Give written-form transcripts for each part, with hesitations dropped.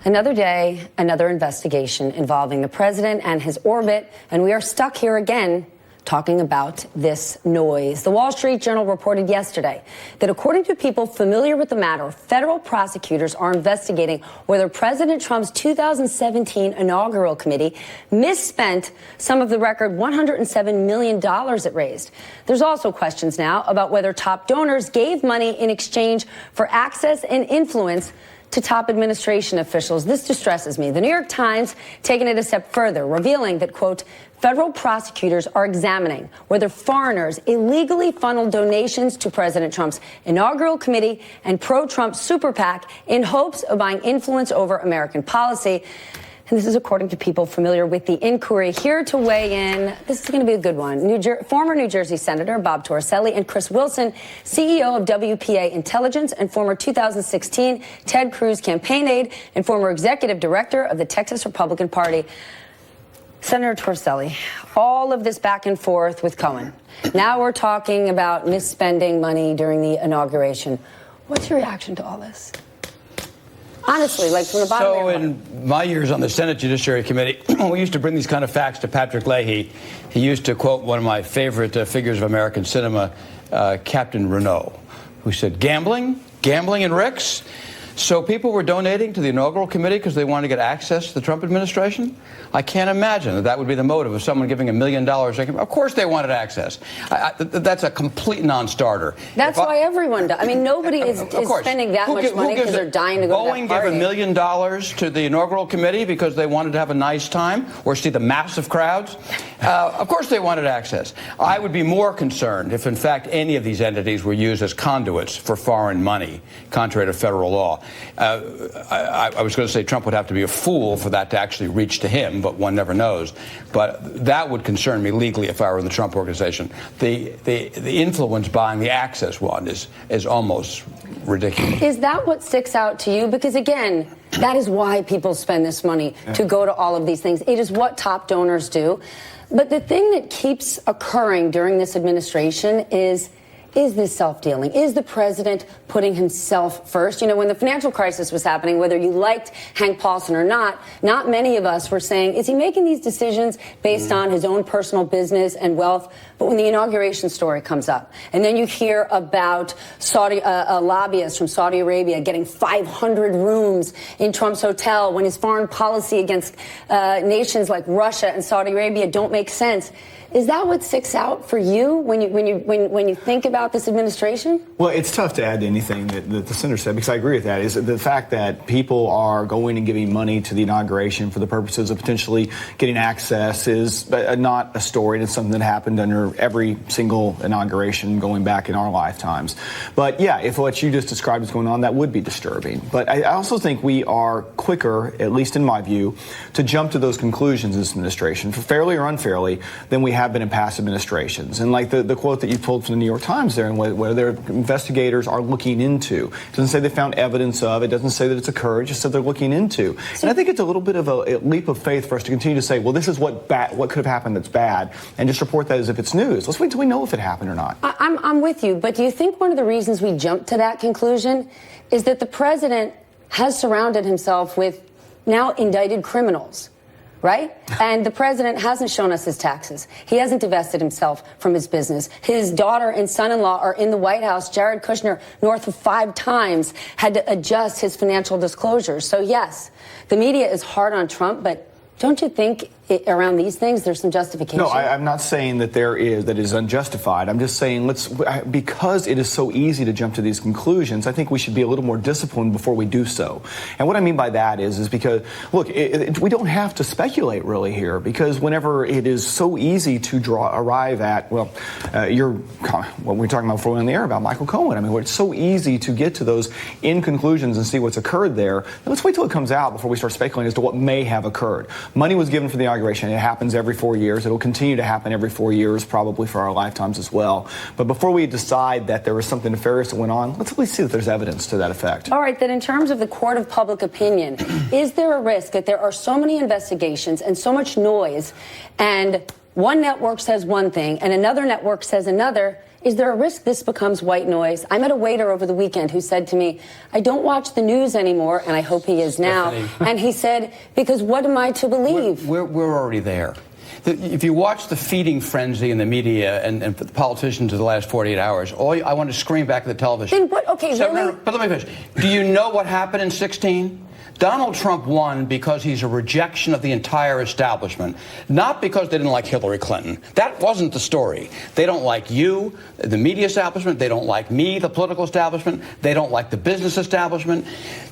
Another day, another investigation involving the president and his orbit, and we are stuck here again talking about this noise. The Wall Street Journal reported yesterday that according to people familiar with the matter, federal prosecutors are investigating whether President Trump's 2017 inaugural committee misspent some of the record $107 million it raised. There's also questions now about whether top donors gave money in exchange for access and influence to top administration officials. This distresses me. The New York Times taking it a step further, revealing that, quote, federal prosecutors are examining whether foreigners illegally funneled donations to President Trump's inaugural committee and pro-Trump super PAC in hopes of buying influence over American policy. And this is according to people familiar with the inquiry. Here to weigh in, this is going to be a good one, former New Jersey Senator Bob Torricelli and Chris Wilson, CEO of WPA Intelligence and former 2016 Ted Cruz campaign aide and former executive director of the Texas Republican Party. Senator Torricelli, all of this back and forth with Cohen. Now we're talking about misspending money during the inauguration. What's your reaction to all this? Honestly, like from the bottom of your heart. So in my years on the Senate Judiciary Committee, we used to bring these kind of facts to Patrick Leahy. He used to quote one of my favorite figures of American cinema, Captain Renault, who said, gambling and Ricks. So people were donating to the inaugural committee because they wanted to get access to the Trump administration? I can't imagine that would be the motive of someone giving $1 million. Of course they wanted access. That's a complete non-starter. That's why everyone does. I mean, nobody is spending that much money because they're dying to go to that party. Boeing gave $1 million to the inaugural committee because they wanted to have a nice time or see the massive crowds? Of course they wanted access. I would be more concerned if, in fact, any of these entities were used as conduits for foreign money, contrary to federal law. I was going to say Trump would have to be a fool for that to actually reach to him, but one never knows. But that would concern me legally if I were in the Trump organization. The influence buying the access one is almost ridiculous. Is that what sticks out to you? Because, again, that is why people spend this money, to go to all of these things. It is what top donors do. But the thing that keeps occurring during this administration is this self-dealing? Is the president putting himself first? You know, when the financial crisis was happening, whether you liked Hank Paulson or not many of us were saying, is he making these decisions based on his own personal business and wealth? But when the inauguration story comes up, and then you hear about a lobbyist from Saudi Arabia getting 500 rooms in Trump's hotel when his foreign policy against nations like Russia and Saudi Arabia don't make sense. Is that what sticks out for you when you think about this administration? Well, it's tough to add to anything that the senator said, because I agree with that. Is the fact that people are going and giving money to the inauguration for the purposes of potentially getting access is not a story, and it's something that happened under every single inauguration going back in our lifetimes. But yeah, if what you just described is going on, that would be disturbing. But I also think we are quicker, at least in my view, to jump to those conclusions in this administration, fairly or unfairly, than we have been in past administrations. And like the quote that you pulled from the New York Times there, and where their investigators are looking into. It doesn't say they found evidence of, it doesn't say that it's occurred, it just said they're looking into. And I think it's a little bit of a leap of faith for us to continue to say, well, this is what could have happened that's bad, and just report that as if it's news. Let's wait till we know if it happened or not. I'm with you, but do you think one of the reasons we jumped to that conclusion is that the president has surrounded himself with now indicted criminals? Right? And the president hasn't shown us his taxes. He hasn't divested himself from his business. His daughter and son-in-law are in the White House. Jared Kushner, north of 5 times, had to adjust his financial disclosures. So, yes, the media is hard on Trump, but don't you think around these things there's some justification? No, I'm not saying that that is unjustified. I'm just saying because it is so easy to jump to these conclusions, I think we should be a little more disciplined before we do so. And what I mean by that is because, look, we don't have to speculate really here, because whenever it is so easy to arrive at, what we were talking about before on the air about Michael Cohen. I mean, where it's so easy to get to those in conclusions and see what's occurred there. Let's wait till it comes out before we start speculating as to what may have occurred. Money was given for the inauguration. It happens every 4 years. It'll continue to happen every 4 years, probably for our lifetimes as well. But before we decide that there was something nefarious that went on, let's at least see that there's evidence to that effect. All right, then in terms of the court of public opinion, is there a risk that there are so many investigations and so much noise, and one network says one thing and another network says another, Is there a risk this becomes white noise? I met a waiter over the weekend who said to me, I don't watch the news anymore, and I hope he is now. And he said, because what am I to believe? We're already there. If you watch the feeding frenzy in the media and the politicians of the last 48 hours, I want to scream back at the television. Then what? Okay, so, really? But let me finish. Do you know what happened in 2016? Donald Trump won because he's a rejection of the entire establishment, not because they didn't like Hillary Clinton. That wasn't the story. They don't like you, the media establishment. They don't like me, the political establishment. They don't like the business establishment.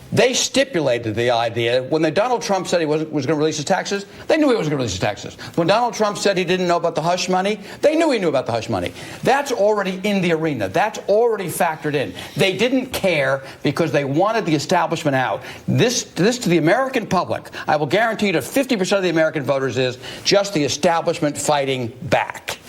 They stipulated the idea when Donald Trump said he was going to release his taxes. They knew he was going to release his taxes. When Donald Trump said he didn't know about the hush money, they knew he knew about the hush money. That's already in the arena. That's already factored in. They didn't care because they wanted the establishment out. This to the American public, I will guarantee you that 50% of the American voters is just the establishment fighting back.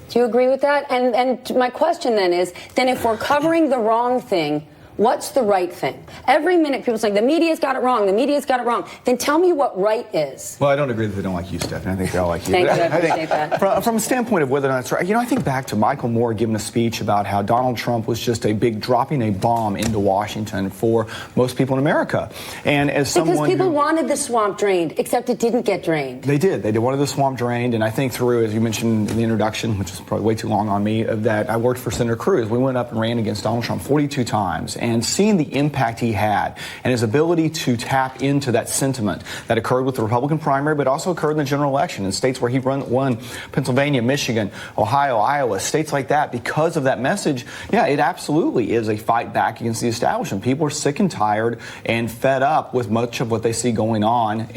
Do you agree with that? And my question then is, if we're covering the wrong thing, what's the right thing? Every minute people are saying, the media's got it wrong, the media's got it wrong. Then tell me what right is. Well, I don't agree that they don't like you, Stephanie. I think they all like you. Thank you, I appreciate that. From a standpoint of whether or not it's right, I think back to Michael Moore giving a speech about how Donald Trump was just dropping a bomb into Washington for most people in America. And as someone because people wanted the swamp drained, except it didn't get drained. They did. They wanted the swamp drained, and I think through, as you mentioned in the introduction, which is probably way too long on me, that I worked for Senator Cruz. We went up and ran against Donald Trump 42 times, and seeing the impact he had and his ability to tap into that sentiment that occurred with the Republican primary, but also occurred in the general election in states where he won Pennsylvania, Michigan, Ohio, Iowa, states like that. Because of that message, yeah, it absolutely is a fight back against the establishment. People are sick and tired and fed up with much of what they see going on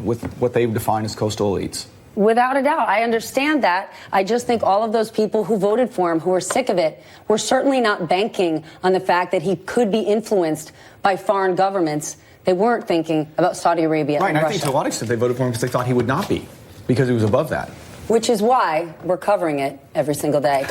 with what they define as coastal elites. Without a doubt. I understand that. I just think all of those people who voted for him, who are sick of it, were certainly not banking on the fact that he could be influenced by foreign governments. They weren't thinking about Saudi Arabia and Russia. I think to a lot of extent they voted for him because they thought he would not be, because he was above that. Which is why we're covering it every single day.